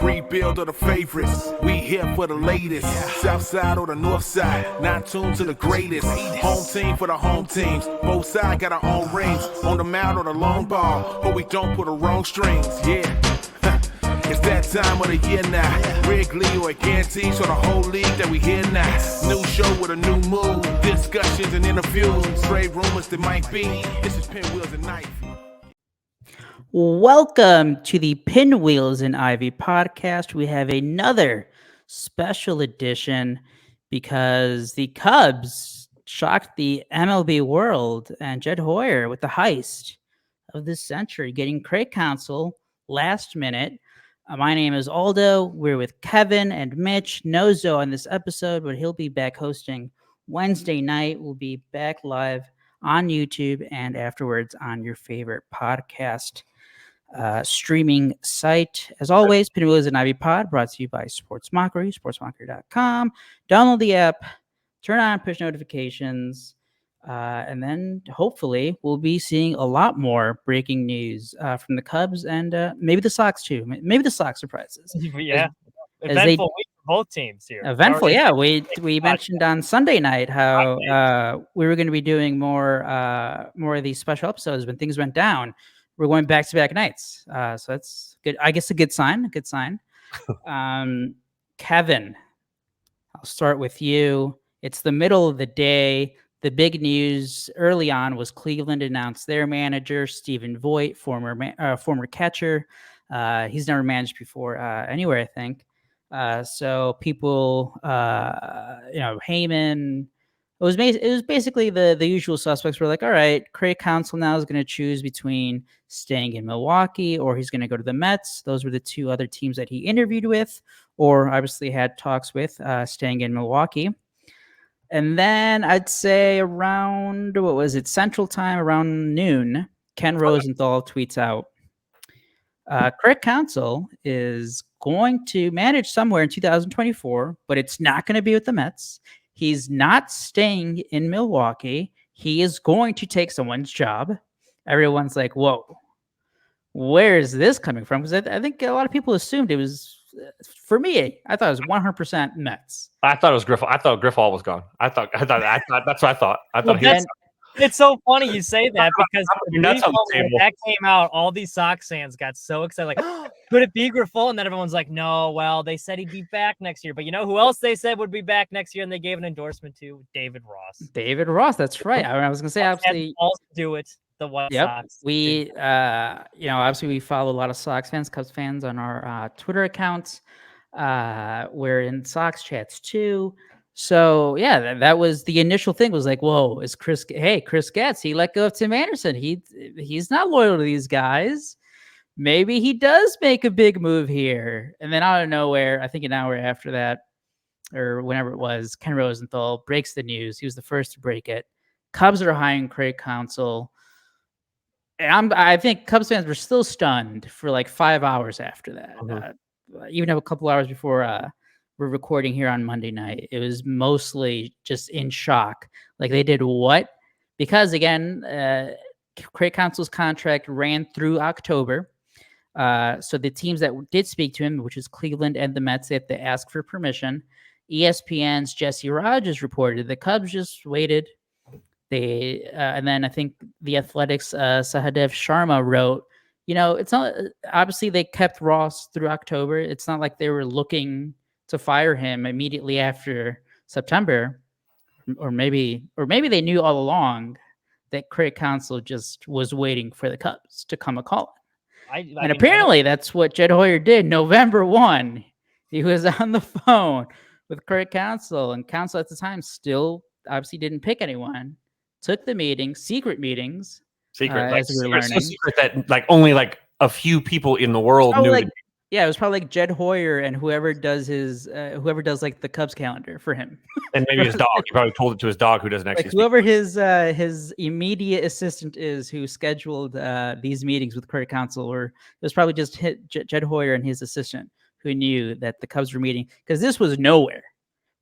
Rebuild of the favorites. We here for the latest. South side or the north side. Not tuned to the greatest. Home team for the home teams. Both sides got our own rings. On the mound or the long ball. But we don't put the wrong strings. Yeah. It's that time of the year now. Wrigley or guarantees for the whole league that we hear now. New show with a new mood. Discussions and interviews. Straight rumors that might be. This is Pinwheels and Ivy. Welcome to the Pinwheels and Ivy Podcast. We have another special edition because the Cubs shocked the MLB world and Jed Hoyer with the heist of this century, getting Craig Counsell last minute. My name is Aldo. We're with Kevin and Mitch. Nozo on this episode, but he'll be back hosting Wednesday night. We'll be back live on YouTube and afterwards on your favorite podcast streaming site. As always, Pinwheels and Ivy Pod brought to you by Sports Mockery, sportsmockery.com. Download the app, turn on push notifications, and then hopefully we'll be seeing a lot more breaking news from the Cubs and maybe the Sox too. Maybe the Sox surprises. Yeah. Eventful week for both teams here. Eventful, yeah. We mentioned on Sunday night how we were going to be doing more of these special episodes when things went down. We're going back-to-back nights. So that's good. I guess a good sign. Kevin, I'll start with you. It's the middle of the day. The big news early on was Cleveland announced their manager, Stephen Voigt, former catcher. He's never managed before anywhere, I think. So people, Heyman. It was basically the usual suspects were like, all right, Craig Counsell now is going to choose between staying in Milwaukee or he's going to go to the Mets. Those were the two other teams that he interviewed with or obviously had talks with, staying in Milwaukee. And then I'd say around, Central Time, around noon, Ken Rosenthal tweets out, Craig Counsell is going to manage somewhere in 2024, but it's not going to be with the Mets. He's not staying in Milwaukee. He is going to take someone's job. Everyone's like, whoa, where is this coming from? Because I think a lot of people assumed it was, for me, I thought it was 100% Mets. I thought it was Griffith. I thought Griffith was gone. I thought that's what I thought. I thought it's so funny you say that because when that came out, all these Sox fans got so excited, like, oh, could it be Griffith? And then everyone's like, no, well, they said he'd be back next year. But you know who else they said would be back next year? And they gave an endorsement to David Ross. David Ross, that's right. I was going to say, obviously. Also do it. The White Sox. We, obviously we follow a lot of Sox fans, Cubs fans on our Twitter accounts. We're in Sox chats too. So yeah, that was the initial thing. Was like, whoa, is Chris Getz? He let go of Tim Anderson. He's not loyal to these guys. Maybe he does make a big move here. And then out of nowhere, I think an hour after that, or whenever it was, Ken Rosenthal breaks the news. He was the first to break it. Cubs are hiring Craig Counsell. And I think Cubs fans were still stunned for like 5 hours after that. Mm-hmm. Even a couple hours before we're recording here on Monday night, it was mostly just in shock. Like, they did what? Because again, Craig Counsell's contract ran through October. So the teams that did speak to him, which is Cleveland and the Mets, they have to ask for permission. ESPN's Jesse Rogers reported the Cubs just waited. And then I think the Athletics' Sahadev Sharma wrote, it's not, obviously they kept Ross through October. It's not like they were looking to fire him immediately after September, or maybe they knew all along that Craig Counsell just was waiting for the Cubs to come a call. And apparently that's what Jed Hoyer did. November 1, he was on the phone with Craig Counsell, and Counsell at the time still obviously didn't pick anyone. Took the meeting, secret meetings. Secret, so secret that like only like a few people in the world knew. It was probably like Jed Hoyer and whoever does like the Cubs calendar for him. And maybe his dog. He probably told it to his dog, who doesn't actually. Whoever his immediate assistant is, who scheduled these meetings with Craig Counsell, or it was probably just Jed Hoyer and his assistant who knew that the Cubs were meeting, because this was nowhere.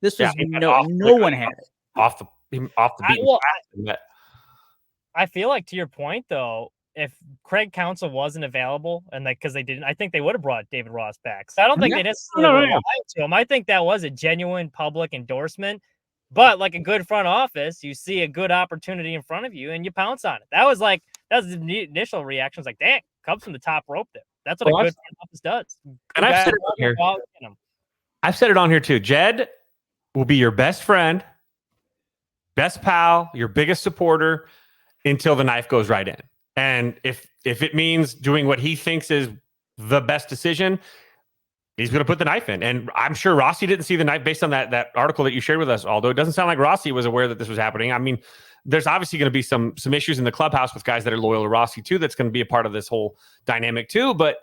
This was no one had it. Off the beaten path. I feel like, to your point though, if Craig Counsell wasn't available, and because they didn't, I think they would have brought David Ross back. So I don't think they necessarily relied to him. I think that was a genuine public endorsement. But like a good front office, you see a good opportunity in front of you and you pounce on it. That was the initial reaction. Was like, dang, Cubs from the top rope there. That's what a good front office does. And I've said it on here. I've said it on here too. Jed will be your best friend, best pal, your biggest supporter until the knife goes right in. And if it means doing what he thinks is the best decision, he's going to put the knife in. And I'm sure Rossi didn't see the knife based on that article that you shared with us, although it doesn't sound like Rossi was aware that this was happening. I mean, there's obviously going to be some issues in the clubhouse with guys that are loyal to Rossi too. That's going to be a part of this whole dynamic too. But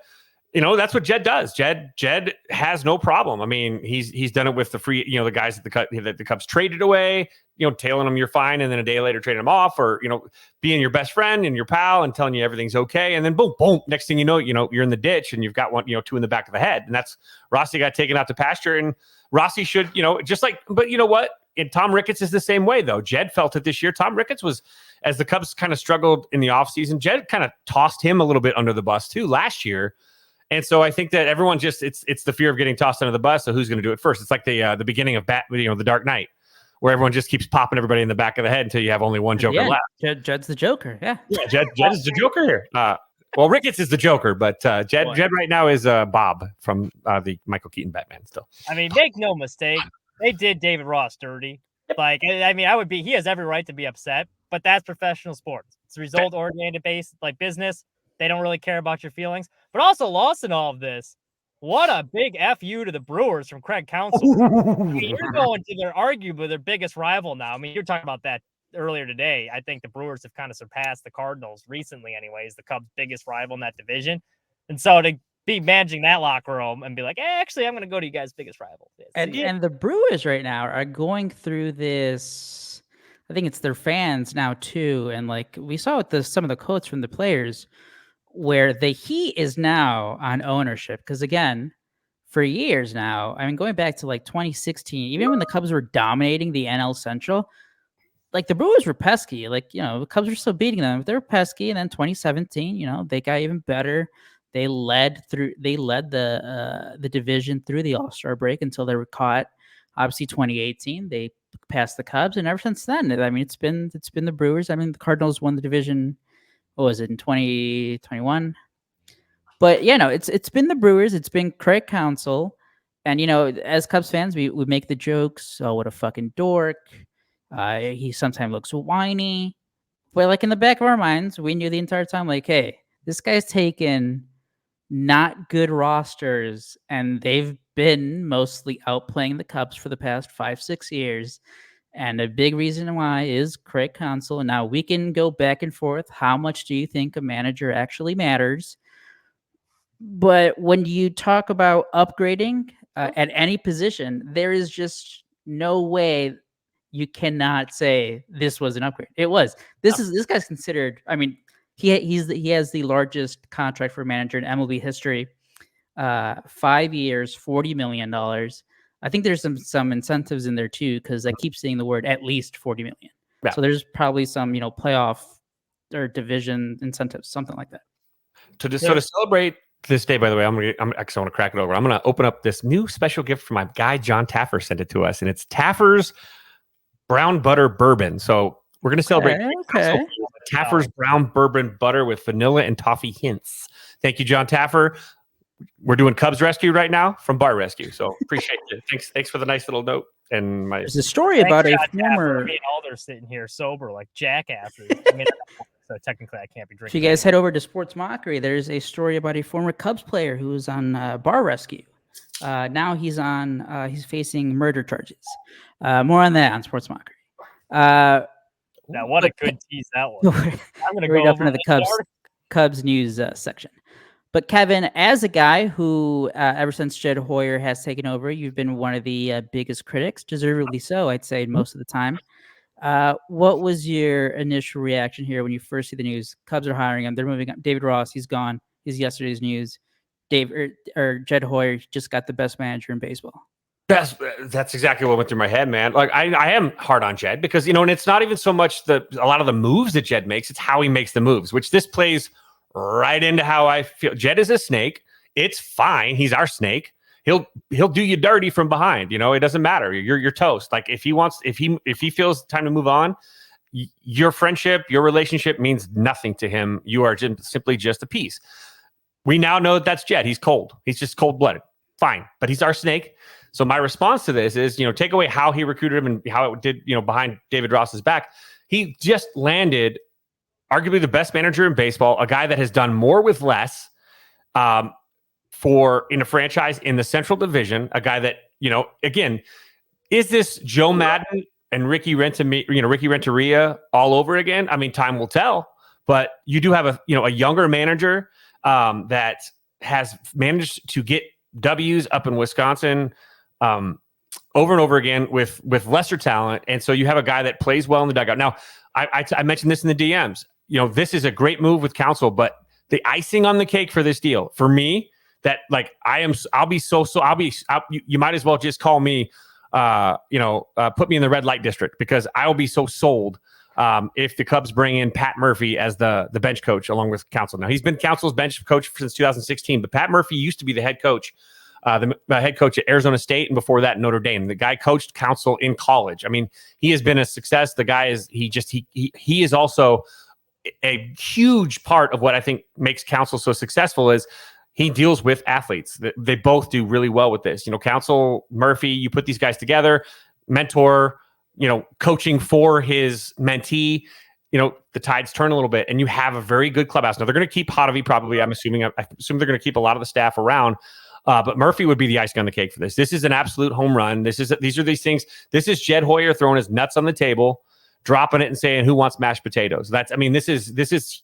that's what Jed does. Jed has no problem. I mean, he's done it with the free, the guys that the Cubs traded away, tailing them, you're fine. And then a day later, trading them off, or, being your best friend and your pal and telling you everything's okay. And then boom, next thing you know, you're in the ditch and you've got one, two in the back of the head. And that's Rossi got taken out to pasture, and Rossi should, but you know what? And Tom Ricketts is the same way though. Jed felt it this year. Tom Ricketts was, as the Cubs kind of struggled in the offseason, Jed kind of tossed him a little bit under the bus too last year. And so I think that everyone it's the fear of getting tossed under the bus. So who's going to do it first? It's like the beginning of the Dark Knight, where everyone just keeps popping everybody in the back of the head until you have only one Joker left. Jed's the Joker. Yeah. Jed is the Joker here. Well, Ricketts is the Joker, but Jed right now is Bob from the Michael Keaton Batman still. I mean, make no mistake, they did David Ross dirty. Like, I mean, he has every right to be upset, but that's professional sports. It's result-oriented based, like business. They don't really care about your feelings. But also lost in all of this, what a big FU to the Brewers from Craig Counsell. I mean, you're going to arguably their biggest rival now. I mean, you're talking about that earlier today. I think the Brewers have kind of surpassed the Cardinals recently anyways, the Cubs' biggest rival in that division. And so to be managing that locker room and be like, actually, I'm going to go to you guys' biggest rival. And the Brewers right now are going through this. I think it's their fans now too. And like we saw with some of the quotes from the players, where the heat is now on ownership. Because again, for years now, I mean, going back to like 2016, even when the Cubs were dominating the NL Central, like the Brewers were pesky. Like, the Cubs were still beating them. They were pesky. And then 2017, they got even better. They led the division through the All-Star break until they were caught. Obviously, 2018, they passed the Cubs. And ever since then, I mean, it's been the Brewers. I mean, the Cardinals won the division. What was it in 2021? But it's been the Brewers. It's been Craig Counsell, and as Cubs fans, we make the jokes. Oh, what a fucking dork! He sometimes looks whiny, but like in the back of our minds, we knew the entire time, like, hey, this guy's taken not good rosters, and they've been mostly outplaying the Cubs for the past 5-6 years. And a big reason why is Craig Counsell. And now we can go back and forth. How much do you think a manager actually matters? But when you talk about upgrading at any position, there is just no way you cannot say this was an upgrade. It was. This guy's considered. I mean, he has the largest contract for a manager in MLB history. 5 years, $40 million. I think there's some incentives in there too, because I keep seeing the word at least $40 million. Yeah. So there's probably some, playoff or division incentives, something like that. To celebrate this day, by the way, I'm actually want to crack it over. I'm going to open up this new special gift from my guy, John Taffer sent it to us, and it's Taffer's Brown Butter Bourbon. So we're going to celebrate Taffer's Brown Bourbon Butter with vanilla and toffee hints. Thank you, John Taffer. We're doing Cubs Rescue right now from Bar Rescue, so appreciate it. Thanks for the nice little note. And there's a story about a former. Me and Alder sitting here sober like jackasses. I mean, so technically, I can't be drinking. If you guys head over to Sports Mockery, there's a story about a former Cubs player who was on Bar Rescue. Now he's facing murder charges. More on that on Sports Mockery. Now, what a good tease that was. I'm going to go up into the Cubs news section. But Kevin, as a guy who, ever since Jed Hoyer has taken over, you've been one of the biggest critics, deservedly so, I'd say, most of the time. What was your initial reaction here when you first see the news? Cubs are hiring him. They're moving on. David Ross, he's gone. He's yesterday's news. Jed Hoyer just got the best manager in baseball. That's exactly what went through my head, man. Like I am hard on Jed because, and it's not even so much a lot of the moves that Jed makes, it's how he makes the moves, which this plays right into how I feel. Jed is a snake. It's fine. He's our snake. He'll do you dirty from behind. It doesn't matter. You're toast. Like if he feels time to move on, your friendship, your relationship means nothing to him. You are simply just a piece. We now know that's Jed. He's cold. He's just cold-blooded. Fine, but he's our snake. So my response to this is, take away how he recruited him and how it did, behind David Ross's back. He just landed arguably the best manager in baseball, a guy that has done more with less in a franchise in the Central Division, a guy that, again, is this Joe Madden and Ricky Renteria all over again? I mean, time will tell, but you do have a younger manager that has managed to get W's up in Wisconsin over and over again with lesser talent. And so you have a guy that plays well in the dugout. Now, I mentioned this in the DMs. This is a great move with Counsell, but the icing on the cake for this deal, for me, that like you might as well just call me, put me in the red light district, because I will be so sold if the Cubs bring in Pat Murphy as the bench coach along with Counsell. Now, he's been Counsell's bench coach since 2016, but Pat Murphy used to be the head coach. The head coach at Arizona State, and before that Notre Dame. The guy coached Counsell in college. I mean, he has been a success. The guy is he is also a huge part of what I think makes Counsell so successful is he deals with athletes. They both do really well with this. Counsell, Murphy, you put these guys together, mentor, coaching for his mentee. The tides turn a little bit, and you have a very good clubhouse. Now they're going to keep Hotovy probably. I assume they're going to keep a lot of the staff around. But Murphy would be the icing on the cake for this. This is an absolute home run. These are these things. This is Jed Hoyer throwing his nuts on the table, dropping it and saying, "Who wants mashed potatoes?" This is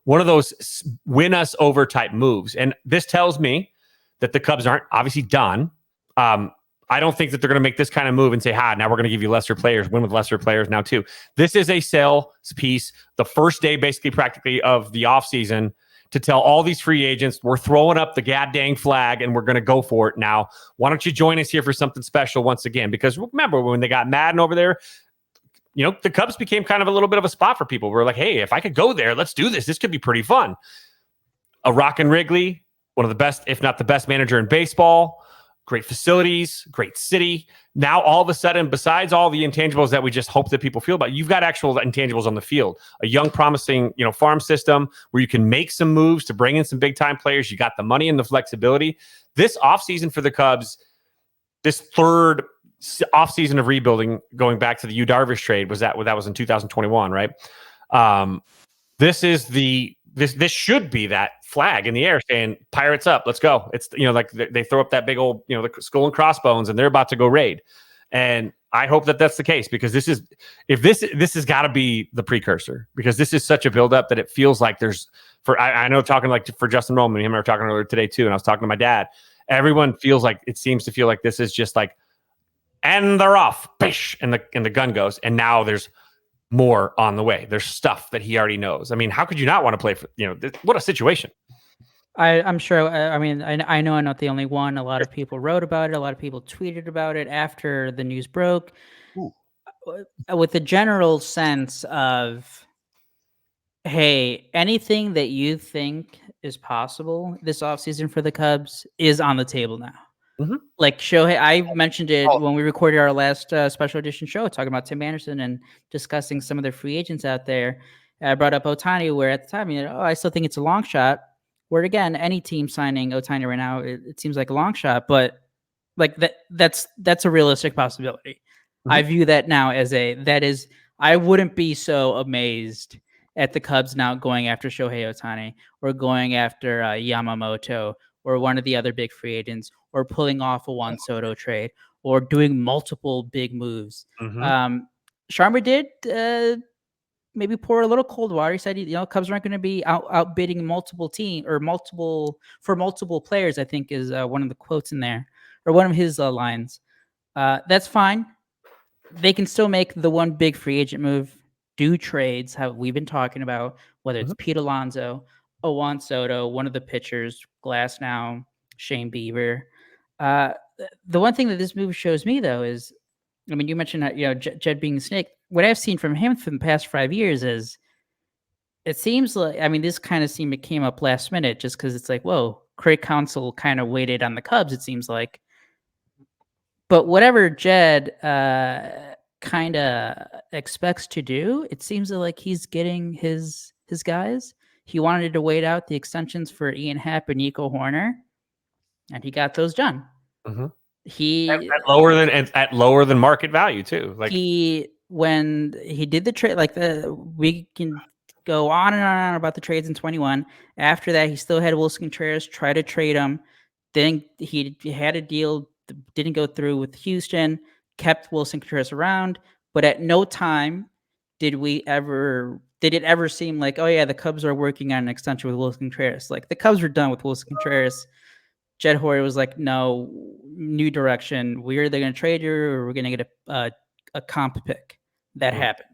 one of those win us over type moves. And this tells me that the Cubs aren't obviously done. I don't think that they're going to make this kind of move and say, now we're going to give you lesser players, win with lesser players now too. This is a sell piece, the first day basically practically of the offseason, to tell all these free agents, we're throwing up the goddamn flag and we're going to go for it now. Why don't you join us here for something special once again? Because remember when they got Madden over there, the Cubs became kind of a little bit of a spot for people. We're like, hey, if I could go there, let's do this. This could be pretty fun. A Rockin' Wrigley, one of the best, if not the best manager in baseball. Great facilities, great city. Now, all of a sudden, besides all the intangibles that we just hope that people feel about, you've got actual intangibles on the field. A young, promising, farm system where you can make some moves to bring in some big-time players. You got the money and the flexibility. This offseason for the Cubs, this third offseason of rebuilding, going back to the Yu Darvish trade, was in 2021, right? This should be that flag in the air saying Pirates up, let's go. It's like they throw up that big old the skull and crossbones and they're about to go raid. And I hope that that's the case, because this has got to be the precursor, because this is such a buildup that it feels like I know talking like for Justin Roman, him and I were talking earlier today too, and I was talking to my dad. Everyone seems to feel like this is just like, and they're off, bish, and the gun goes, and now there's more on the way. There's stuff that he already knows. I mean, how could you not want to play for, what a situation. I'm sure. I know I'm not the only one. A lot of people wrote about it. A lot of people tweeted about it after the news broke. Ooh. With the general sense of, hey, anything that you think is possible this offseason for the Cubs is on the table now. Mm-hmm. Like Shohei, I mentioned it when we recorded our last special edition show, talking about Tim Anderson and discussing some of the free agents out there. I brought up Ohtani, where at the time, I still think it's a long shot. Where again, any team signing Ohtani right now, it seems like a long shot, but like that's a realistic possibility. Mm-hmm. I view that now as I wouldn't be so amazed at the Cubs now going after Shohei Ohtani or going after Yamamoto or one of the other big free agents, or pulling off a Juan Soto trade, or doing multiple big moves. Mm-hmm. Sharma did maybe pour a little cold water. He said, Cubs aren't going to be outbidding multiple players, I think is one of the quotes in there, or one of his lines. That's fine. They can still make the one big free agent move, do trades, how we've been talking about, whether it's Pete Alonso, Juan Soto, one of the pitchers, Glass now, Shane Bieber. The one thing that this movie shows me, though, is, I mean, you mentioned Jed being a snake. What I've seen from him for the past 5 years is, it seems like, I mean, this kind of it came up last minute just because it's like, whoa, Craig Counsell kind of waited on the Cubs, it seems like. But whatever Jed kind of expects to do, it seems like he's getting his guys. He wanted to wait out the extensions for Ian Happ and Nico Horner, and he got those done. Mm-hmm. He at lower than market value too. Like when he did the trade, we can go on and on about the trades in 21. After that, he still had Wilson Contreras, try to trade him. Then he had a deal, didn't go through with Houston, kept Wilson Contreras around, but at no time did it ever seem like, oh yeah, the Cubs are working on an extension with Wilson Contreras. Like, the Cubs were done with Wilson Contreras. Jed Hoyer was like, no, new direction. We're either going to trade you or we're going to get a comp pick. That happened.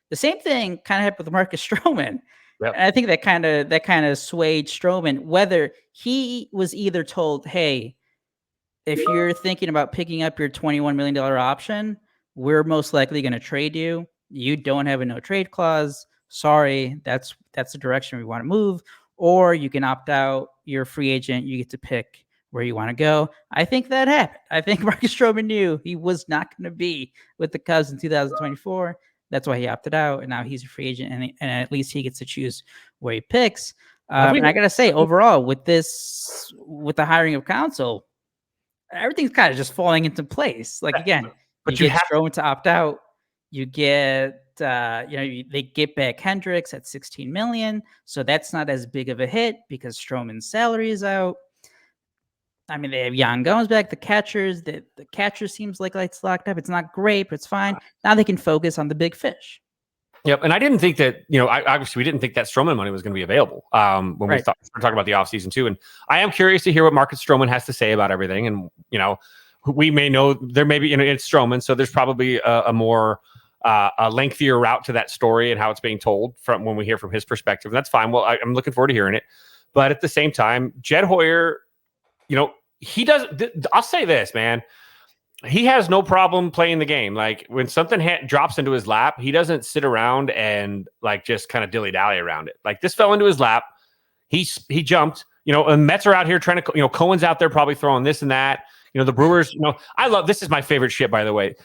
The same thing kind of happened with Marcus Stroman. Yep. And I think that kind of swayed Stroman, whether he was either told, hey, if you're thinking about picking up your $21 million option, we're most likely going to trade you. You don't have a no trade clause. Sorry, that's the direction we want to move. Or you can opt out. You're a free agent. You get to pick where you want to go. I think that happened. I think Marcus Stroman knew he was not going to be with the Cubs in 2024. That's why he opted out, and now he's a free agent, and at least he gets to choose where he picks. And I got to say, overall, with the hiring of Counsell, everything's kind of just falling into place. Like, again, but you get Stroman to opt out. You get, they get back Hendricks at $16 million, so that's not as big of a hit because Stroman's salary is out. I mean, they have Yan Gomes back. The catcher seems like it's locked up. It's not great, but it's fine. Now they can focus on the big fish. Yep. And I didn't think that, obviously we didn't think that Stroman money was going to be available when we started talking about the offseason too. And I am curious to hear what Marcus Stroman has to say about everything. And, we may know there may be, it's Stroman. So there's probably a more a lengthier route to that story and how it's being told from when we hear from his perspective. And that's fine. Well, I'm looking forward to hearing it. But at the same time, Jed Hoyer, he does. I'll say this, man. He has no problem playing the game. Like, when something drops into his lap, he doesn't sit around and just kind of dilly-dally around it. Like, this fell into his lap. He jumped. And Mets are out here trying to. Cohen's out there probably throwing this and that. The Brewers. I love. This is my favorite shit, by the way.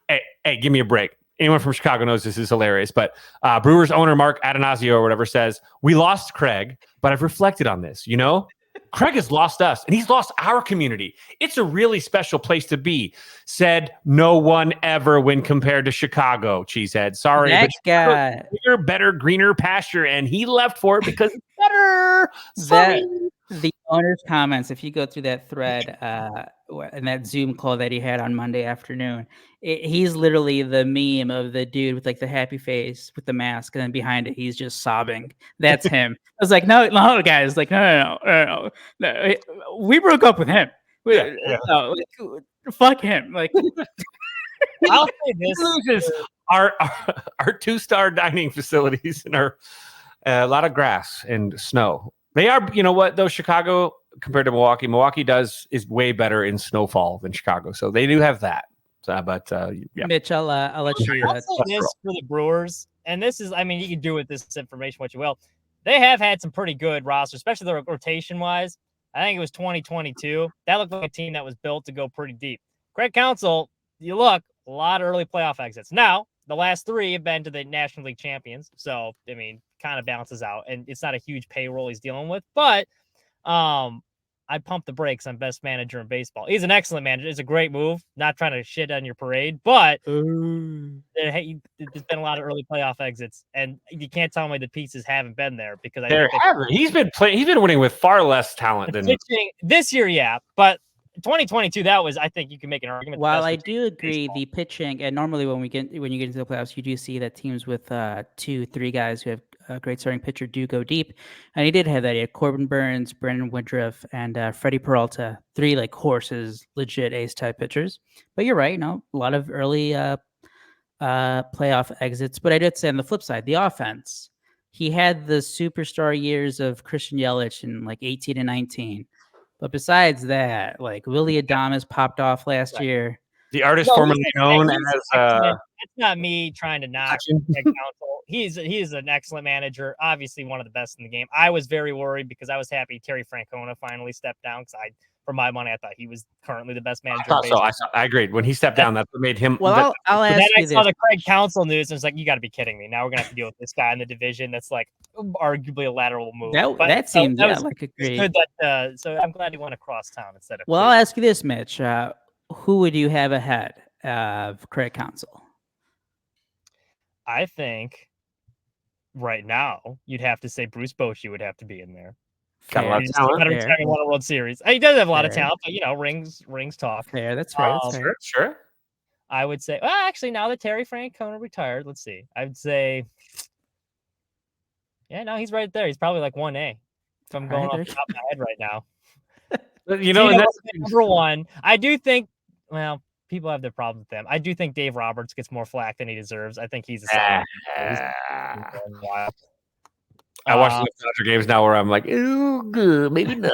Hey, give me a break. Anyone from Chicago knows this is hilarious. But Brewers owner Mark Atanasio or whatever says, "We lost Craig, but I've reflected on this. Craig has lost us, and he's lost our community. It's a really special place to be," said no one ever when compared to Chicago, Cheesehead. Sorry, next guy. Bigger, better, greener pasture, and he left for it because it's better. Sorry. The owner's comments, if you go through that thread and that Zoom call that he had on Monday afternoon, he's literally the meme of the dude with the happy face with the mask, and then behind it, he's just sobbing. That's him. I was like, no, guys, no. We broke up with him. No, fuck him. I'll say this: loses our 2-star dining facilities and our a lot of grass and snow. They are, what though, Chicago compared to Milwaukee is way better in snowfall than Chicago, so they do have that. Yeah. Mitch, I'll let you. I'll say this for the Brewers, and this is, you can do with this information what you will. They have had some pretty good rosters, especially the rotation wise. I think it was 2022. That looked like a team that was built to go pretty deep. Craig Counsell, you look, a lot of early playoff exits. Now, the last 3 have been to the National League champions, so kind of balances out, and it's not a huge payroll he's dealing with. But I pump the brakes on best manager in baseball. He's an excellent manager. It's a great move. Not trying to shit on your parade, but there's been a lot of early playoff exits, and you can't tell me the pieces haven't been there because he's been winning with far less talent than pitching this year. Yeah, but 2022, that was, I think you can make an argument. While I do agree, the pitching, and normally when you get into the playoffs, you do see that teams with 2-3 guys who have a great starting pitcher do go deep, and he did have that. He had Corbin Burns, Brandon Woodruff, and Freddie Peralta, 3 horses, legit ace type pitchers. But you're right, a lot of early playoff exits. But I did say on the flip side, the offense, he had the superstar years of Christian Yelich in 18 and 19. But besides that, like Willie Adames popped off last year. The artist formerly known as it's not me trying to knock Craig Counsell. He's an excellent manager, obviously one of the best in the game. I was very worried because I was happy Terry Francona finally stepped down because for my money, I thought he was currently the best manager. I agreed. When he stepped down, that's what made him. Well, I'll ask you this. I saw the Craig Counsell news and it's like, you got to be kidding me. Now we're gonna have to deal with this guy in the division. That's like arguably a lateral move. That seemed like a great. Good that, so I'm glad he went across town instead of. Well, I'll ask you this, Mitch. Who would you have ahead of Craig Counsell? I think right now you'd have to say Bruce Bochy would have to be in there. Got a lot of talent. He won a World Series. He does have a lot of talent, but rings talk. Fair, that's right. Sure. I would say, well, actually, now that Terry Francona retired, let's see. I would say, yeah, no, he's right there. He's probably like 1A. If I'm going off the top of my head right now. That's number one. I do think, well, people have their problems with them. I do think Dave Roberts gets more flack than he deserves. I think he's a solid. I watch the Dodger games now where I'm like, ooh, good, maybe not.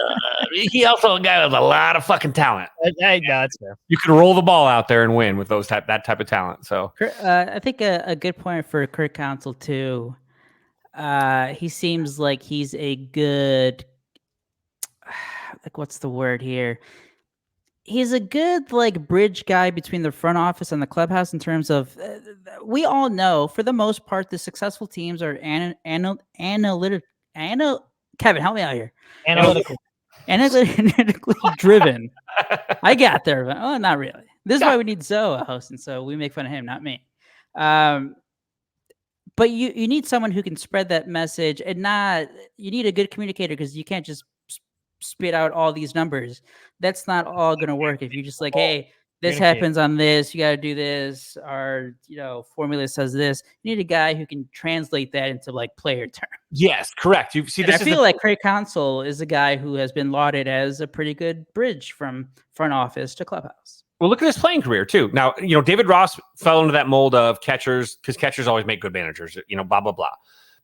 He also a guy with a lot of fucking talent. That's fair. You can roll the ball out there and win with that type of talent. So I think a good point for Craig Counsell too. He seems like he's a good, like, what's the word here? He's a good bridge guy between the front office and the clubhouse in terms of we all know for the most part the successful teams are analytically driven. I got there, but not really. This is why we need Zoe hosting, so we make fun of him, not me. But you need someone who can spread that message, and you need a good communicator because you can't just spit out all these numbers. That's not all going to work if you just hey, this happens on this, you got to do this, our formula says this. You need a guy who can translate that into player terms. Yes, correct. You see, I feel like Craig Counsell is a guy who has been lauded as a pretty good bridge from front office to clubhouse. Well, look at his playing career too. Now, David Ross fell into that mold of catchers because catchers always make good managers, blah, blah, blah.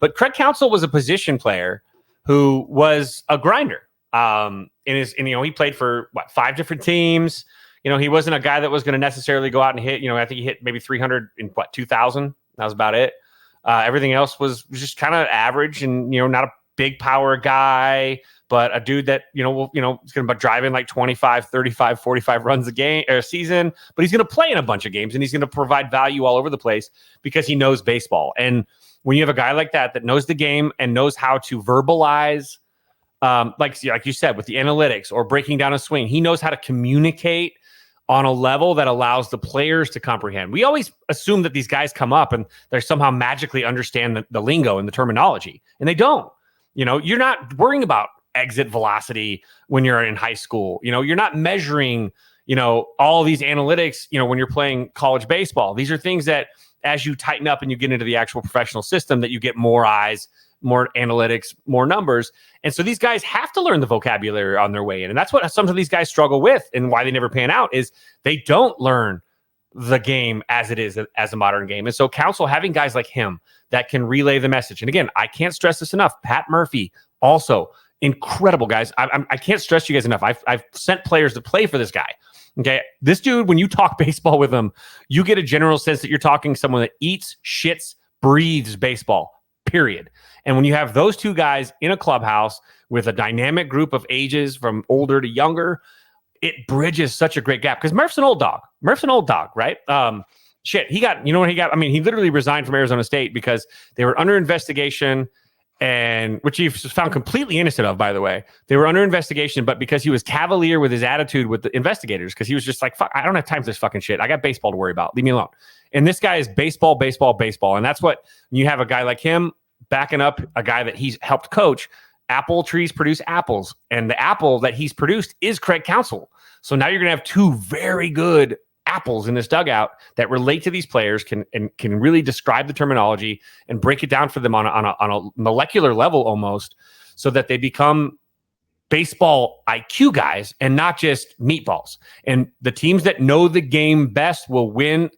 But Craig Counsell was a position player who was a grinder. He played for 5 different teams. He wasn't a guy that was going to necessarily go out and hit. I think he hit maybe 300 in 2000. That was about it. Everything else was just kind of average and not a big power guy, but a dude that is going to drive in 25, 35, 45 runs a season. But he's going to play in a bunch of games and he's going to provide value all over the place because he knows baseball. And when you have a guy like that knows the game and knows how to verbalize. Like you said, with the analytics or breaking down a swing, he knows how to communicate on a level that allows the players to comprehend. We always assume that these guys come up and they somehow magically understand the lingo and the terminology, and they don't. You're not worrying about exit velocity when you're in high school. You're not measuring, all these analytics, when you're playing college baseball. These are things that as you tighten up and you get into the actual professional system, that you get more eyes, more analytics, more numbers. And so these guys have to learn the vocabulary on their way in. And that's what some of these guys struggle with and why they never pan out is they don't learn the game as it is as a modern game. And so Counsell having guys like him that can relay the message. And again, I can't stress this enough. Pat Murphy, also incredible guys. I can't stress you guys enough. I've sent players to play for this guy. Okay. This dude, when you talk baseball with him, you get a general sense that you're talking to someone that eats, shits, breathes baseball. Period. And when you have those two guys in a clubhouse with a dynamic group of ages from older to younger, it bridges such a great gap. Because Murph's an old dog. Right? He got, what he got? I mean, he literally resigned from Arizona State because they were under investigation, and which he was found completely innocent of, by the way. They were under investigation, but because he was cavalier with his attitude with the investigators, because he was just like, fuck, I don't have time for this fucking shit. I got baseball to worry about. Leave me alone. And this guy is baseball. And that's what you have a guy like him backing up a guy that he's helped coach. Apple trees produce apples. And the apple that he's produced is Craig Counsell. So now you're going to have two very good apples in this dugout that relate to these players, can really describe the terminology and break it down for them on a molecular level almost, so that they become baseball IQ guys and not just meatballs. And the teams that know the game best will win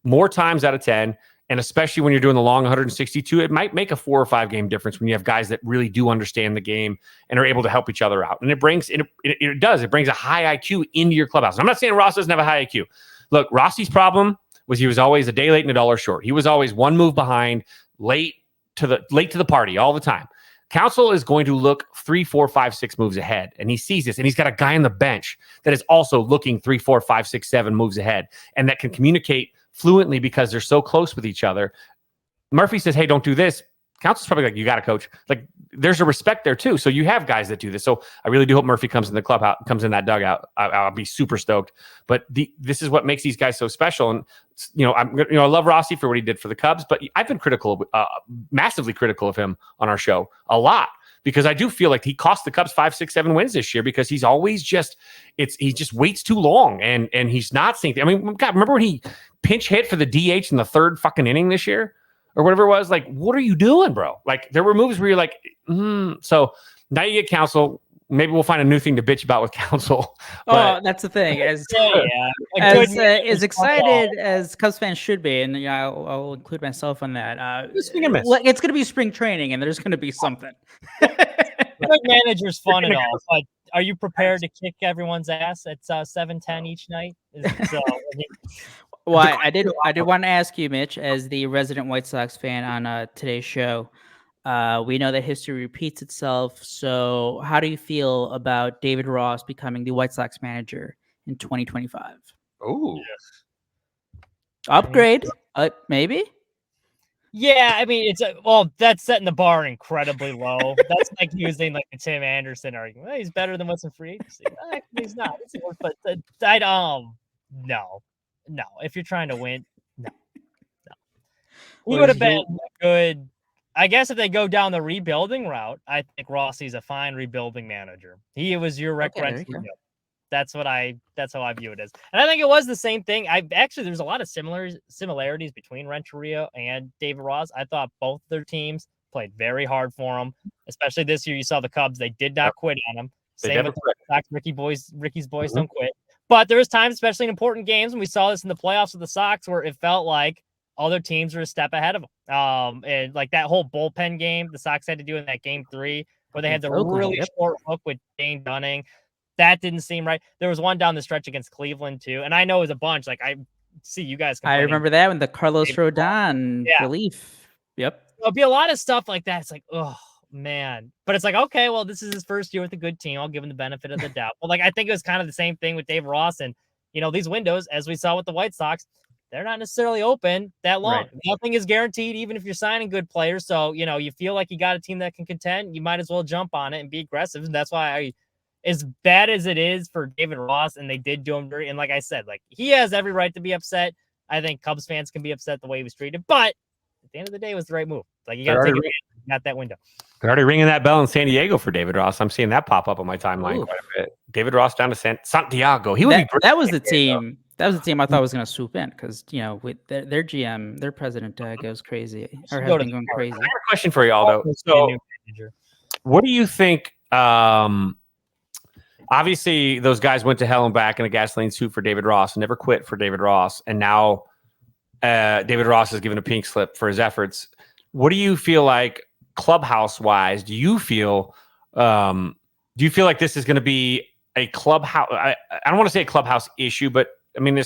more times out of 10. And especially when you're doing the long 162, it might make a 4 or 5 game difference when you have guys that really do understand the game and are able to help each other out. And it brings it brings a high IQ into your clubhouse. And I'm not saying Ross doesn't have a high IQ. Look, Rossi's problem was he was always a day late and a dollar short. He was always one move behind, late to the party all the time. Counsell is going to look 3, 4, 5, 6 moves ahead, and he sees this, and he's got a guy on the bench that is also looking 3, 4, 5, 6, 7 moves ahead, and that can communicate fluently because they're so close with each other. Murphy says, hey, don't do this. Counsell's probably like, you got to coach. Like, there's a respect there too. So you have guys that do this. So I really do hope Murphy comes in the clubhouse, comes in that dugout. I'll be super stoked. But this is what makes these guys so special. And I love Rossi for what he did for the Cubs, but I've been massively critical of him on our show a lot, because I do feel like he cost the Cubs 5, 6, 7 wins this year because he's always he just waits too long and he's not seeing. I mean, God, remember when he pinch hit for the DH in the 3rd fucking inning this year? Or whatever it was, like, what are you doing, bro? Like, there were moves where you're like, So now you get Counsell. Maybe we'll find a new thing to bitch about with Counsell. Oh, that's the thing. As excited as Cubs fans should be, and I'll include myself on that. It's going to be spring training, and there's going to be something. Good manager's fun and all, but are you prepared to kick everyone's ass at 7-10 each night? Well, I did want to ask you, Mitch, as the resident White Sox fan on today's show. We know that history repeats itself. So how do you feel about David Ross becoming the White Sox manager in 2025? Oh, upgrade, maybe. Yeah, I mean, that's setting the bar incredibly low. That's like using like the Tim Anderson argument. Well, he's better than what's in free agency. He's not. But no. If you're trying to win, no. He would have been good. I guess if they go down the rebuilding route, I think Rossi's a fine rebuilding manager. He was your Renteria. That's how I view it as. And I think it was the same thing. There's a lot of similarities between Renteria and David Ross. I thought both their teams played very hard for him, especially this year. You saw the Cubs; they did not quit on him. Same with the Sox. Ricky's boys don't quit. But there was times, especially in important games, and we saw this in the playoffs with the Sox, where it felt like other teams were a step ahead of them. And like that whole bullpen game the Sox had to do in that game 3, where they had the really short hook with Dane Dunning. That didn't seem right. There was one down the stretch against Cleveland too, and I know it was a bunch. Like I see you guys. I remember that when the Carlos Rodon relief. Yep. There'll be a lot of stuff like that. It's like, oh man, but it's like, okay, well, this is his first year with a good team. I'll give him the benefit of the doubt. Well, like I think it was kind of the same thing with Dave Ross, and these windows, as we saw with the White Sox, they're not necessarily open that long. Right. Nothing is guaranteed, even if you're signing good players. So you feel like you got a team that can contend, you might as well jump on it and be aggressive. And that's why as bad as it is for David Ross, and they did do him dirty, and like I said, like he has every right to be upset. I think Cubs fans can be upset the way he was treated, but at the end of the day, it was the right move. Like you got to take advantage. You got that window. They're already ringing that bell in San Diego for David Ross. I'm seeing that pop up on my timeline quite a bit. David Ross down to Santiago. He would be great. That was the team. That was the team I thought was going to swoop in because with their GM, their president goes crazy or has been going crazy. I have a question for y'all though. So, what do you think? Obviously, those guys went to hell and back in a gasoline suit for David Ross and never quit for David Ross. And now David Ross is given a pink slip for his efforts. What do you feel like clubhouse-wise? Do you feel like this is going to be a clubhouse? I don't want to say a clubhouse issue, but I mean,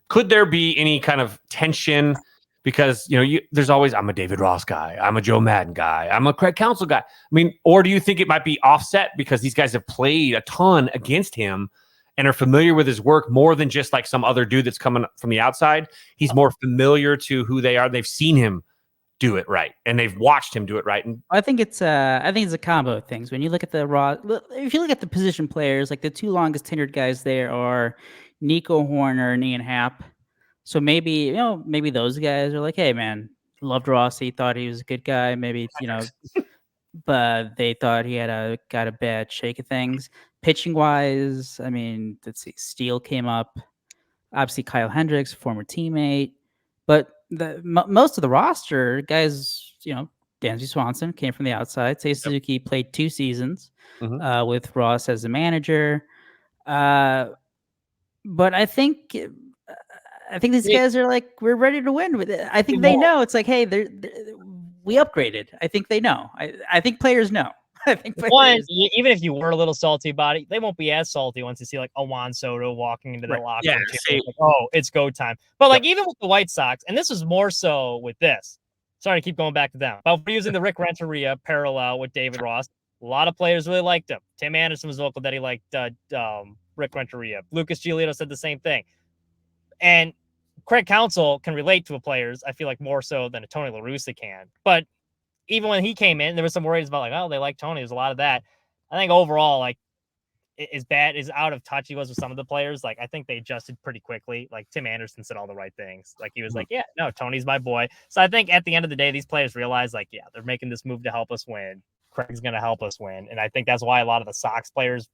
could there be any kind of tension? Because, there's always, I'm a David Ross guy. I'm a Joe Madden guy. I'm a Craig Counsell guy. I mean, or do you think it might be offset because these guys have played a ton against him and are familiar with his work more than just like some other dude that's coming from the outside? He's more familiar to who they are. They've seen him do it right, and they've watched him do it right. And I think it's a combo of things. When you look at if you look at the position players, like the 2 longest tenured guys there are Nico Horner and Ian Happ. So maybe those guys are like, hey man, loved Rossi, thought he was a good guy. Maybe but they thought he got a bad shake of things. Pitching wise, I mean, let's see, Steele came up. Obviously, Kyle Hendricks, former teammate, but most of the roster guys, Dansby Swanson came from the outside. Seiya Suzuki played 2 seasons with Ross as a manager. But I think I think these guys are like, we're ready to win with it. I think they know. It's like, hey, we upgraded. I think they know. I think players know. I think even if you were a little salty about it, they won't be as salty once they see like a Juan Soto walking into the locker room. Like, oh, it's go time. But like even with the White Sox, and this was more so with this. Sorry to keep going back to them. But we're using the Rick Renteria parallel with David Ross. A lot of players really liked him. Tim Anderson was vocal that he liked Rick Renteria. Lucas Giolito said the same thing. And Craig Counsell can relate to the players, I feel like, more so than a Tony La Russa can. But even when he came in, there was some worries about like, oh, they like Tony. There's a lot of that. I think overall, like, as out of touch he was with some of the players, like, I think they adjusted pretty quickly. Like, Tim Anderson said all the right things. Like, he was like, yeah, no, Tony's my boy. So I think at the end of the day, these players realize, like, yeah, they're making this move to help us win. Craig's going to help us win. And I think that's why a lot of the Sox players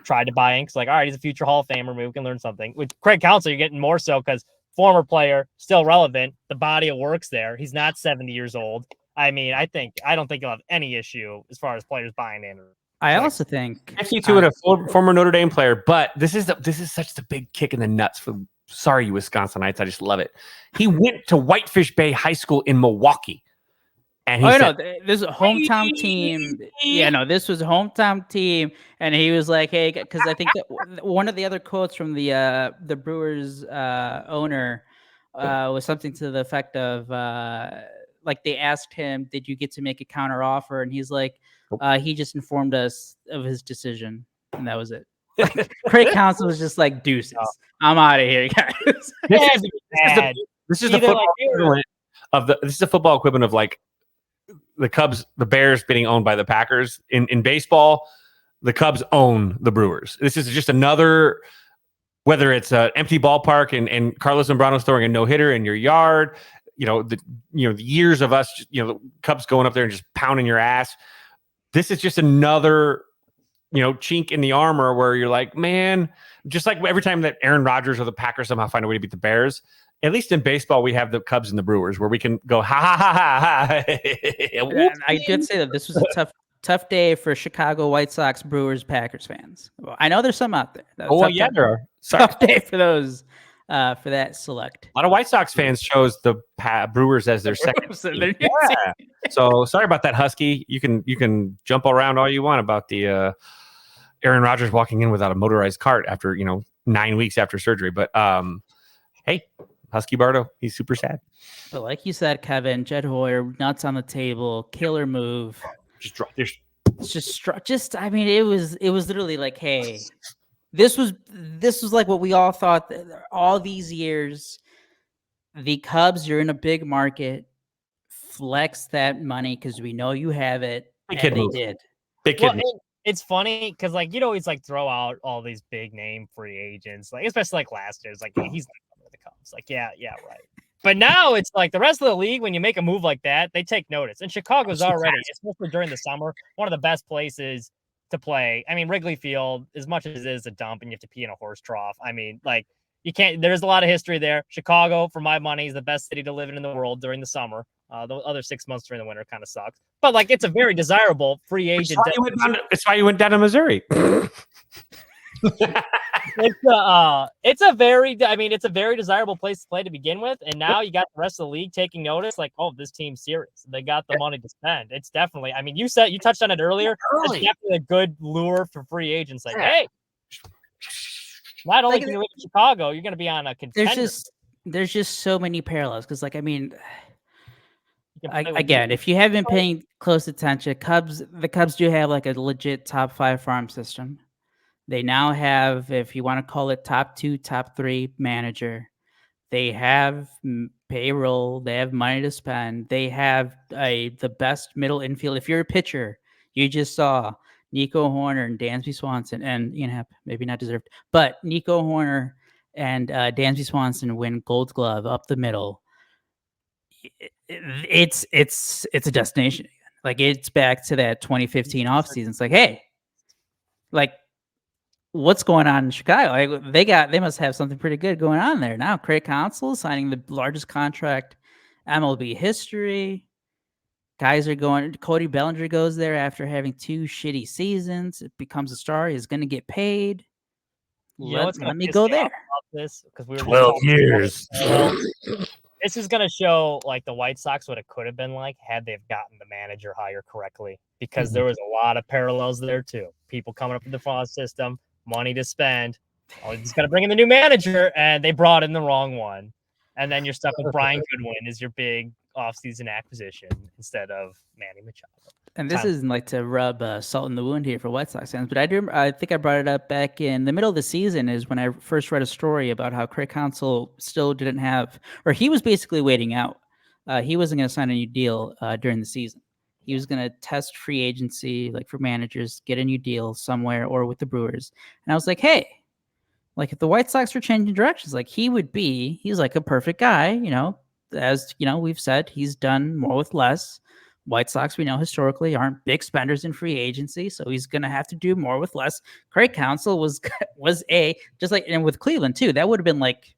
tried to buy in. Because, like, all right, he's a future Hall of Famer. Maybe we can learn something. With Craig Counsell, you're getting more so because former player, still relevant. The body of work's there. He's not 70 years old. I mean, I don't think you'll have any issue as far as players buying in. I also think 52 and a former Notre Dame player, but this is such the big kick in the nuts for sorry, you Wisconsinites. I just love it. He went to Whitefish Bay High School in Milwaukee. And he said, this is a hometown team. Yeah, no, this was a hometown team. And he was like, hey, because I think that one of the other quotes from the Brewers owner was something to the effect of like they asked him, did you get to make a counter offer? And he's like, he just informed us of his decision. And that was it. Like, Craig Counsell was just like, deuces. I'm out of here, guys. This is the football equivalent of the football equivalent of like the Cubs, the Bears getting owned by the Packers. In baseball, the Cubs own the Brewers. This is just another, whether it's an empty ballpark and Carlos Zambrano's throwing a no-hitter in your yard, the years of us, the Cubs going up there and just pounding your ass. This is just another, chink in the armor where you're like, man, just like every time that Aaron Rodgers or the Packers somehow find a way to beat the Bears, at least in baseball, we have the Cubs and the Brewers where we can go, ha, ha, ha, ha, ha. I did say that this was a tough day for Chicago White Sox, Brewers, Packers fans. Well, I know there's some out there. There are. Tough day for those, for that select. A lot of White Sox fans chose the Brewers as their second. So sorry about that, Husky. You can jump around all you want about the Aaron Rodgers walking in without a motorized cart after 9 weeks after surgery. But hey, Husky Bardo, he's super sad. But like you said, Kevin, Jed Hoyer, nuts on the table, killer move. I mean, it was literally like, hey, this was like what we all thought all these years. The Cubs, you're in a big market. Flex that money because we know you have it. And they did. Big kid. It's funny because like you'd always like throw out all these big name free agents, like especially like last year. It's like he's not coming to the Cubs. Like yeah, right. But now it's like the rest of the league, when you make a move like that, they take notice. And Chicago's already, especially during the summer, one of the best places to play. I mean, Wrigley Field, as much as it is a dump and you have to pee in a horse trough, I mean, like you can't. There's a lot of history there. Chicago, for my money, is the best city to live in the world during the summer. The other 6 months during the winter kind of sucks. But like, it's a very desirable free agent. It's why you went down to Missouri. It's a very desirable place to play to begin with, and now you got the rest of the league taking notice. Like, oh, this team's serious. They got the money to spend. It's definitely. I mean, you touched on it earlier. It's definitely a good lure for free agents. Like, hey, not only can you live in Chicago, you're going to be on a contender. There's just so many parallels because, like, I mean. Again, if you haven't been paying close attention, the Cubs do have like a legit top 5 farm system. They now have, if you want to call it top 2, top 3 manager. They have payroll. They have money to spend. They have the best middle infield. If you're a pitcher, you just saw Nico Horner and Dansby Swanson, and maybe not deserved, but Nico Horner and Dansby Swanson win Gold Glove up the middle. It's a destination again. Like it's back to that 2015 offseason. It's like, hey, like what's going on in Chicago? Like, they must have something pretty good going on there now. Craig Counsell signing the largest contract MLB history. Guys are going. Cody Bellinger goes there after having 2 shitty seasons. It becomes a star. He's going to get paid. Let me go there. This because we were 12 years. This is going to show like the White Sox what it could have been like had they've gotten the manager hire correctly, because there was a lot of parallels there too. People coming up with the fraud system, money to spend. Oh, just got to bring in the new manager, and they brought in the wrong one. And then you're stuck with Brian Goodwin as your big offseason acquisition instead of Manny Machado. And this isn't like to rub salt in the wound here for White Sox fans, but I think I brought it up back in the middle of the season is when I first read a story about how Craig Counsell still didn't have, or he was basically waiting out. He wasn't going to sign a new deal during the season. He was going to test free agency, like for managers, get a new deal somewhere or with the Brewers. And I was like, hey, like if the White Sox were changing directions, like he's like a perfect guy, as we've said, he's done more with less. White Sox, we know historically, aren't big spenders in free agency, so he's going to have to do more with less. Craig Counsell was just like, and with Cleveland too, that would have been like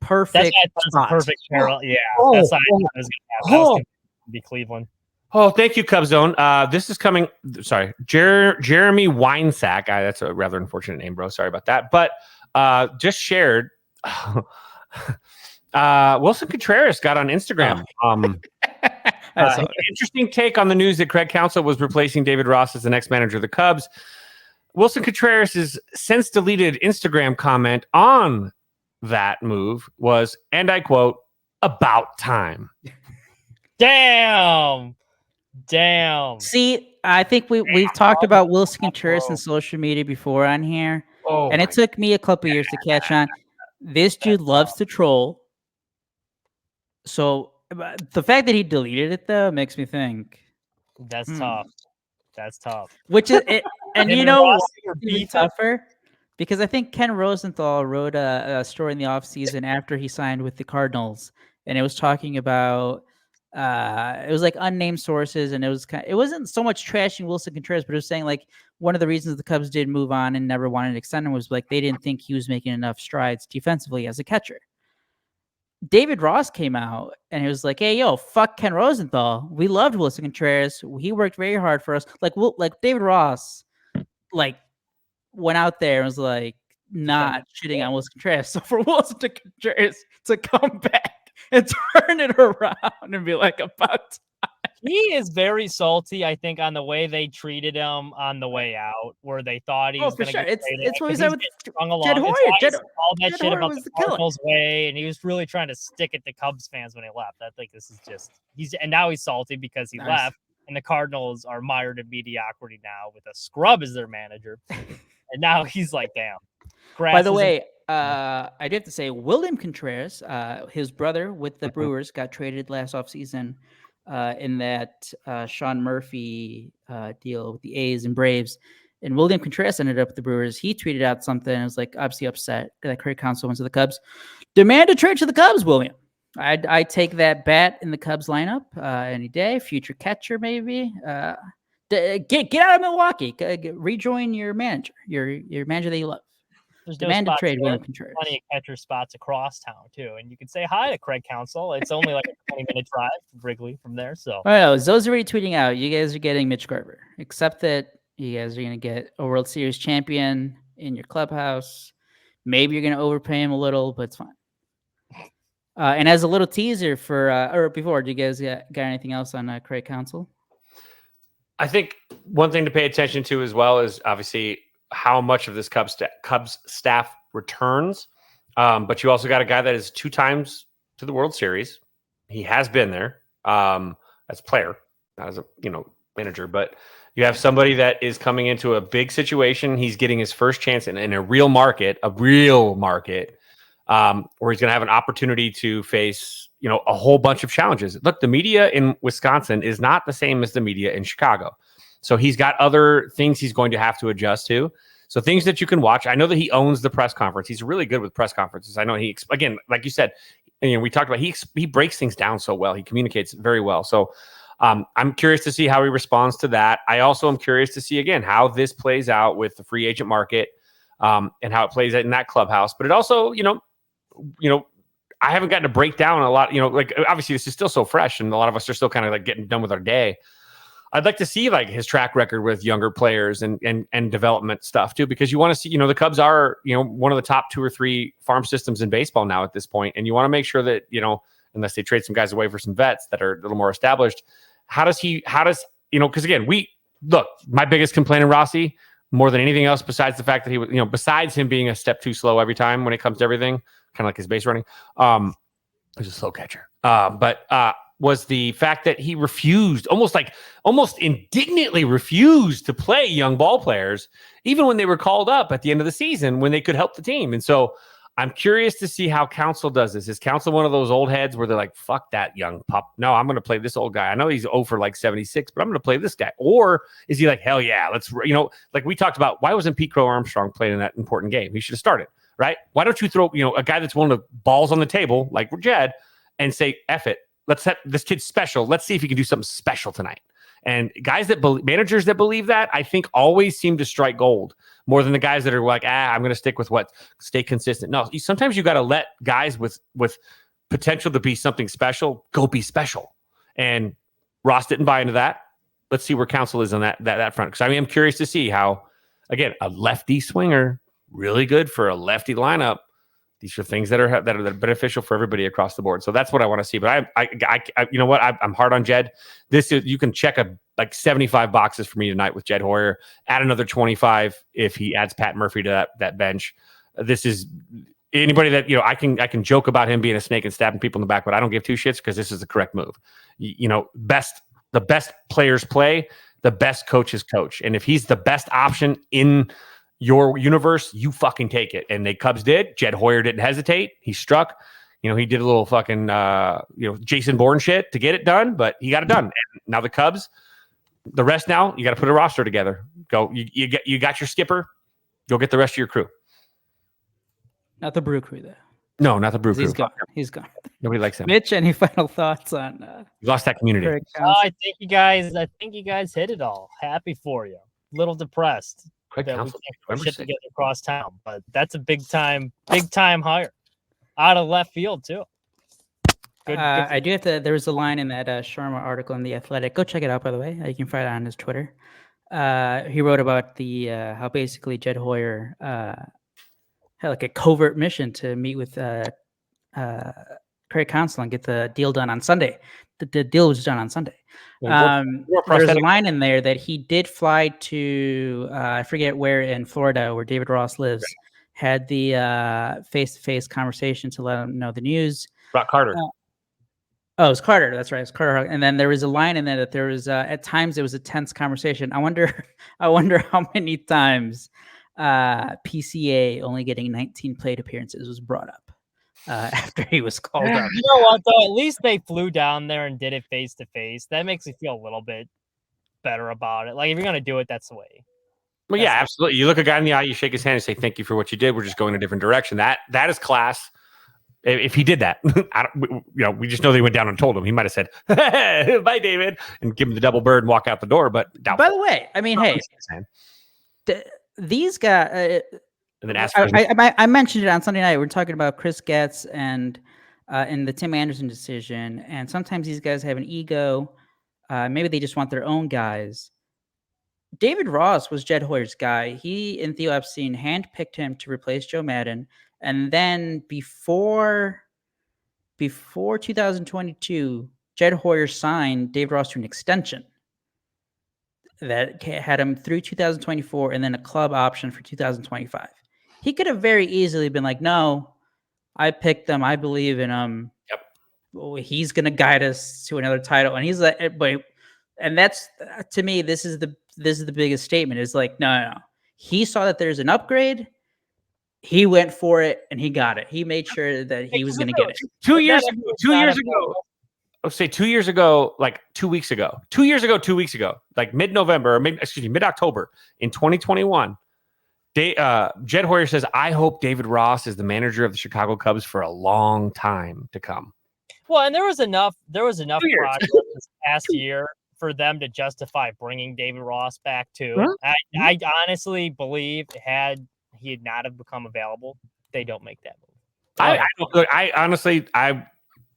perfect. That's perfect parallel. Yeah, that's how I was going to have. To be Cleveland. Oh, thank you, Cub Zone. This is coming. Sorry, Jeremy Winesack. That's a rather unfortunate name, bro. Sorry about that. But just shared. Wilson Contreras got on Instagram. Interesting take on the news that Craig Counsell was replacing David Ross as the next manager of the Cubs. Wilson Contreras' since deleted Instagram comment on that move was, and I quote, "about time." Damn. See, I think we've talked about Wilson Contreras in social media before on here, and it took me a couple years to catch on. This dude loves to troll. So the fact that he deleted it though makes me think that's tough. That's tough. Which is it, and be tougher because I think Ken Rosenthal wrote a story in the offseason after he signed with the Cardinals, and it was talking about it was like unnamed sources, and it wasn't so much trashing Wilson Contreras, but it was saying like one of the reasons the Cubs did move on and never wanted to extend him was like they didn't think he was making enough strides defensively as a catcher. David Ross came out and he was like, "Hey, yo, fuck Ken Rosenthal. We loved Wilson Contreras. He worked very hard for us." Like David Ross, like went out there and was like not shitting on Wilson Contreras. So for Wilson Contreras to come back and turn it around and be like, "About time." He is very salty, I think, on the way they treated him on the way out, where they thought he was going to get traded. It's what he said with Jed Hoyer. All that shit about the Cardinals way, and he was really trying to stick it to Cubs fans when he left. I think this is just and now he's salty because he left, and the Cardinals are mired in mediocrity now with a scrub as their manager, and now he's like, damn. By the way, I do have to say, William Contreras, his brother with the Brewers, got traded last offseason. In that Sean Murphy deal with the A's and Braves. And William Contreras ended up with the Brewers. He tweeted out something and was like, obviously upset that Craig Counsell went to the Cubs. Demand a trade to the Cubs, William. I'd take that bat in the Cubs lineup any day. Future catcher, maybe. Get out of Milwaukee. Rejoin your manager, your manager that you love. There's Demand no to trade William Contreras. Plenty of catcher spots across town too, and you can say hi to Craig Counsell. It's only like a 20-minute drive from Wrigley from there. So, those already tweeting out. You guys are getting Mitch Garver, except that you guys are going to get a World Series champion in your clubhouse. Maybe you're going to overpay him a little, but it's fine. And as a little teaser for before, do you guys got anything else on Craig Counsell? I think one thing to pay attention to as well is obviously how much of this Cubs staff returns. But you also got a guy that is 2 times to the World Series. He has been there as a player, not as a manager. But you have somebody that is coming into a big situation. He's getting his first chance in a real market, where he's going to have an opportunity to face a whole bunch of challenges. Look, the media in Wisconsin is not the same as the media in Chicago. So he's got other things he's going to have to adjust to. So things that you can watch. I know that he owns the press conference. He's really good with press conferences. I know again, like you said, we talked about, he breaks things down so well. He communicates very well. So I'm curious to see how he responds to that. I also am curious to see, again, how this plays out with the free agent market and how it plays out in that clubhouse. But it also, I haven't gotten to break down a lot, like obviously this is still so fresh and a lot of us are still kind of like getting done with our day. I'd like to see like his track record with younger players and development stuff too, because you want to see, the Cubs are, one of the top 2 or 3 farm systems in baseball now at this point. And you want to make sure that, unless they trade some guys away for some vets that are a little more established, because again, my biggest complaint in Rossi, more than anything else, besides the fact that he was, besides him being a step too slow every time when it comes to everything, kind of like his base running, he's a slow catcher. Was the fact that he refused, almost indignantly refused to play young ball players, even when they were called up at the end of the season when they could help the team. And so I'm curious to see how Counsell does this. Is Counsell one of those old heads where they're like, fuck that young pup? No, I'm going to play this old guy. I know he's 0 for like 76, but I'm going to play this guy. Or is he like, hell yeah, let's, like we talked about, why wasn't Pete Crow Armstrong playing in that important game? He should have started, right? Why don't you throw, a guy that's one of the balls on the table, like Jed, and say, F it. Let's have this kid special. Let's see if he can do something special tonight. And managers that believe that, I think, always seem to strike gold more than the guys that are like, I'm going to stick with stay consistent. No, sometimes you got to let guys with potential to be something special go be special. And Ross didn't buy into that. Let's see where Counsell is on that front. Because I'm curious to see how, again, a lefty swinger, really good for a lefty lineup. These are things that are beneficial for everybody across the board. So that's what I want to see. But I you know what? I'm hard on Jed. You can check like 75 boxes for me tonight with Jed Hoyer. Add another 25 if he adds Pat Murphy to that bench. This is anybody that I can joke about him being a snake and stabbing people in the back, but I don't give 2 shits because this is the correct move. The best players play, the best coaches coach, and if he's the best option in your universe, you fucking take it. And the Cubs did. Jed Hoyer didn't hesitate. He struck. He did a little fucking Jason Bourne shit to get it done, but he got it done. And now the Cubs, the rest now, you got to put a roster together. Go. You got your skipper. Go get the rest of your crew. Not the Brew Crew though. No, not the Brew Crew. He's gone. Nobody likes him. Mitch, any final thoughts on? You lost that community. I think you guys hit it all. Happy for you. Little depressed. Craig Counsell, shit together across town, but that's a big time hire out of left field too. Good I do have to. There was a line in that Sharma article in the Athletic. Go check it out, by the way. You can find it on his Twitter. He wrote about the how basically Jed Hoyer had like a covert mission to meet with Craig Counsell and get the deal done on Sunday. The deal was done on Sunday. There's a line in there that he did fly to, I forget where in Florida, where David Ross lives, had the face-to-face conversation to let him know the news. Brock Carter. It was Carter. That's right. It's Carter. And then there was a line in there that there was, at times, it was a tense conversation. I wonder how many times PCA only getting 19 plate appearances was brought up. After he was called up. You know what, though? At least they flew down there and did it face to face. That makes me feel a little bit better about it. Like, if you're going to do it, that's the way. Well, yeah, absolutely. You look a guy in the eye, you shake his hand and say, thank you for what you did. We're just going a different direction. That is class. If he did that, we just know they went down and told him. He might have said, bye, David, and give him the double bird and walk out the door. But by the way, I mean, hey, these guys... And then I mentioned it on Sunday night. We're talking about Chris Getz and the Tim Anderson decision. And sometimes these guys have an ego. Maybe they just want their own guys. David Ross was Jed Hoyer's guy. He and Theo Epstein handpicked him to replace Joe Madden. And then before 2022, Jed Hoyer signed David Ross to an extension that had him through 2024 and then a club option for 2025. He could have very easily been like, no, I picked him. I believe in him. Yep. Well, he's going to guide us to another title. And he's like, and that's, to me, this is the biggest statement is like, no. He saw that there's an upgrade. He went for it and he got it. He made sure that he was going to get it. 2 years ago. I'll say 2 years ago, like 2 weeks ago, 2 years ago, 2 weeks ago, like mid-November, mid-October in 2021, Jed Hoyer says, I hope David Ross is the manager of the Chicago Cubs for a long time to come. Well, and there was enough progress this past year for them to justify bringing David Ross back too. Huh? I honestly believe had he not have become available, they don't make that move.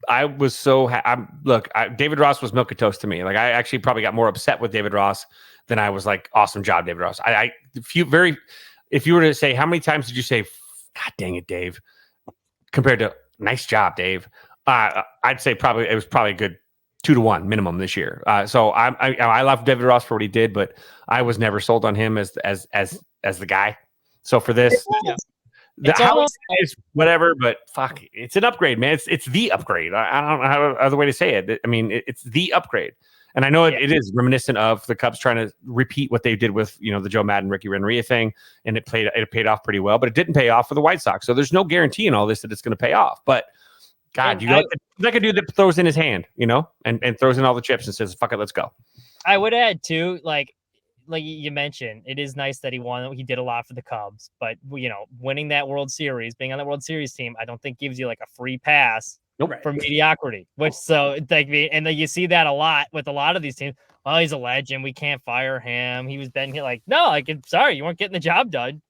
I was so David Ross was milk and toast to me. Like I actually probably got more upset with David Ross than I was like, awesome job, David Ross. If you were to say, how many times did you say, God dang it, Dave, compared to nice job, Dave? I'd say it was probably a good 2-1 minimum this year. So I love David Ross for what he did, but I was never sold on him as the guy. So for this, it's whatever, but fuck, it's an upgrade, man. It's the upgrade. I don't know how other way to say it. I mean, it's the upgrade. And I know it is reminiscent of the Cubs trying to repeat what they did with, the Joe Madden, Ricky Renteria thing. And it paid off pretty well, but it didn't pay off for the White Sox. So there's no guarantee in all this that it's going to pay off. But God, like a dude that throws in his hand, and throws in all the chips and says, fuck it, let's go. I would add too, like you mentioned, it is nice that he won. He did a lot for the Cubs, but winning that World Series, being on that World Series team, I don't think gives you like a free pass for mediocrity. Which and then you see that a lot with a lot of these teams. Oh, he's a legend. We can't fire him. He was then like, no, sorry, you weren't getting the job done.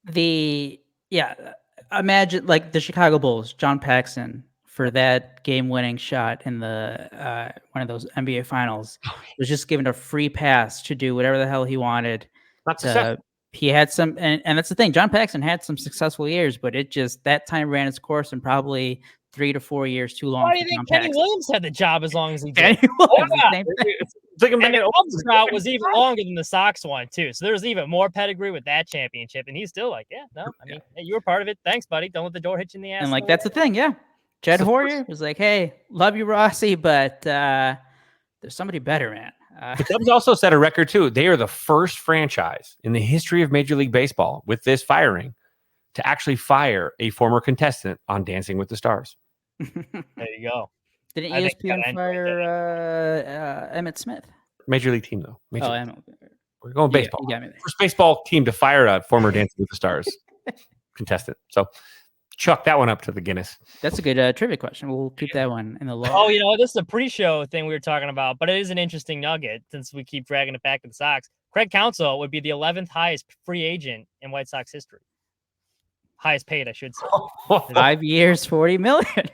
Imagine like the Chicago Bulls, John Paxson, for that game-winning shot in the one of those NBA Finals, was just given a free pass to do whatever the hell he wanted. He had some, and that's the thing. John Paxson had some successful years, but that time ran its course, and probably 3 to 4 years too long. Why do you think Kenny Williams had the job as long as he did? And the Cubs route was even longer than the Sox one too. So there's even more pedigree with that championship, and he's still like, hey, you were part of it. Thanks, buddy. Don't let the door hit you in the ass. And like that's the thing, yeah. Jed Hoyer was like, hey, love you, Rossi, but there's somebody better, man. The Cubs also set a record, too. They are the first franchise in the history of Major League Baseball with this firing to actually fire a former contestant on Dancing with the Stars. There you go. Didn't ESPN fire Emmett Smith? Major League team, though. MLB. We're going baseball. First baseball team to fire a former Dancing with the Stars contestant. So chuck that one up to the Guinness. That's a good trivia question. We'll keep that one in the log. Oh, this is a pre-show thing we were talking about, but it is an interesting nugget since we keep dragging it back to the Sox. Craig Counsell would be the 11th highest free agent in White Sox history. Highest paid, I should say. 5 years, $40 million.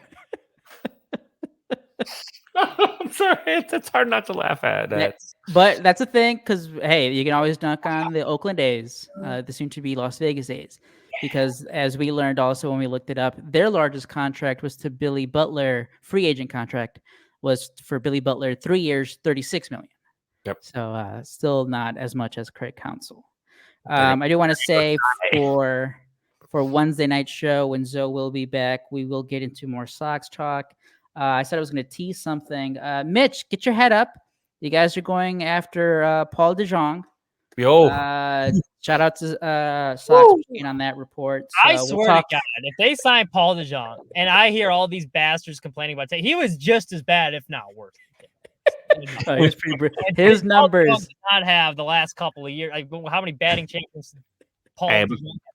I'm sorry. It's hard not to laugh at. But that's the thing, because, hey, you can always dunk on the Oakland A's, the soon-to-be Las Vegas A's. Because as we learned also when we looked it up, their largest contract was to Billy Butler. Free agent contract was for Billy Butler, 3 years, $36 million. Yep. So still not as much as Craig Counsell. I do want to say for Wednesday night show, when Zoe will be back, we will get into more Sox talk. I said I was going to tease something. Mitch, get your head up. You guys are going after Paul DeJong. Yo. Shout out to Sox Machine on that report. So I swear to God, if they sign Paul DeJong, and I hear all these bastards complaining about it, he was just as bad, if not worse. His numbers did not have the last couple of years. Like, how many batting changes? Paul,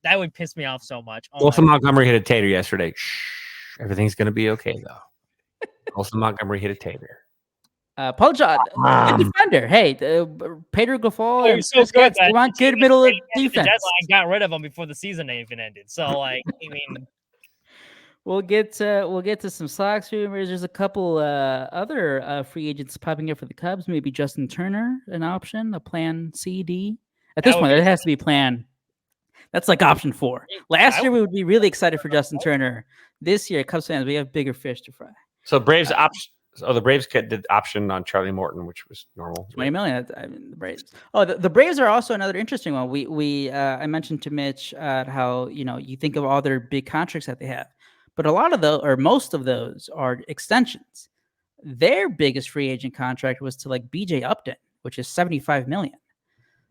that would piss me off so much. Wilson Montgomery hit a tater yesterday. Shh, everything's gonna be okay though. Wilson Montgomery hit a tater. Paul John, the defender. Hey, Pedro Gaffal. Oh, so good. We want good middle of defense. The deadline got rid of him before the season even ended. So, like, I mean, we'll get to some Sox rumors. There's a couple other free agents popping up for the Cubs. Maybe Justin Turner, an option, a plan C, D. At this point, it has to be plan. That's like option 4. Last year, we would be really excited for Justin Turner. This year, Cubs fans, we have bigger fish to fry. So Braves option. Oh, the Braves did option on Charlie Morton, which was normal. $20 million. The Braves. Oh, the Braves are also another interesting one. I mentioned to Mitch how you think of all their big contracts that they have, but a lot of those, or most of those, are extensions. Their biggest free agent contract was to like BJ Upton, which is $75 million.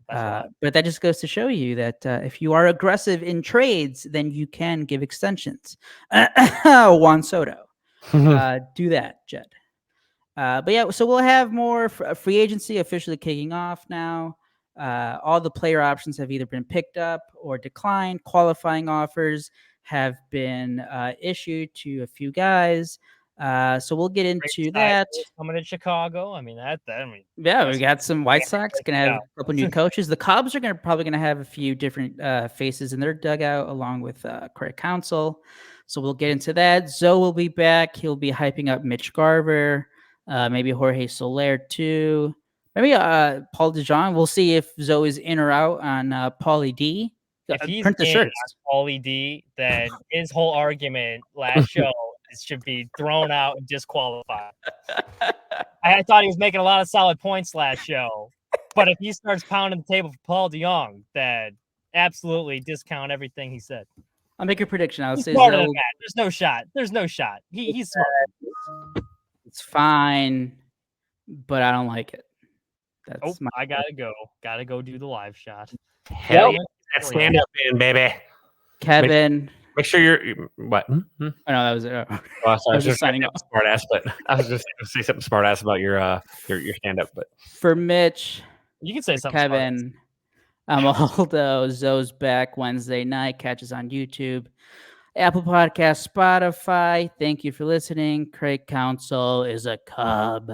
But that just goes to show you that if you are aggressive in trades, then you can give extensions. Juan Soto, do that, Jed. But yeah, so we'll have more free agency officially kicking off now. All the player options have either been picked up or declined. Qualifying offers have been issued to a few guys. So we'll get into that. Coming to Chicago. I mean, yeah, we got some White Sox gonna have a couple new coaches. The Cubs are probably gonna have a few different faces in their dugout, along with Craig Counsell. So we'll get into that. Zoe will be back. He'll be hyping up Mitch Garver, maybe Jorge Soler too, maybe Paul DeJong. We'll see if Zoe is in or out on Paulie D. If he's print the shirts. Paulie D, then his whole argument last show should be thrown out and disqualified. I thought he was making a lot of solid points last show, but if he starts pounding the table for Paul DeJong, then absolutely discount everything he said. I'll make a prediction. I'll say Zoe, there's no shot. There's no shot. He's smart. It's fine, but I don't like it. I gotta go. Gotta go do the live shot. Hell yeah. Stand up in, baby. Kevin. Make sure you're what? Oh, no, that was it. I was just signing up smart ass, but I was just going to say something smart ass about your stand up. But for Mitch, you can say something. Kevin, Aldo, Zoe's back Wednesday night. Catch us on YouTube, Apple Podcast, Spotify. Thank you for listening. Craig Counsell is a Cub.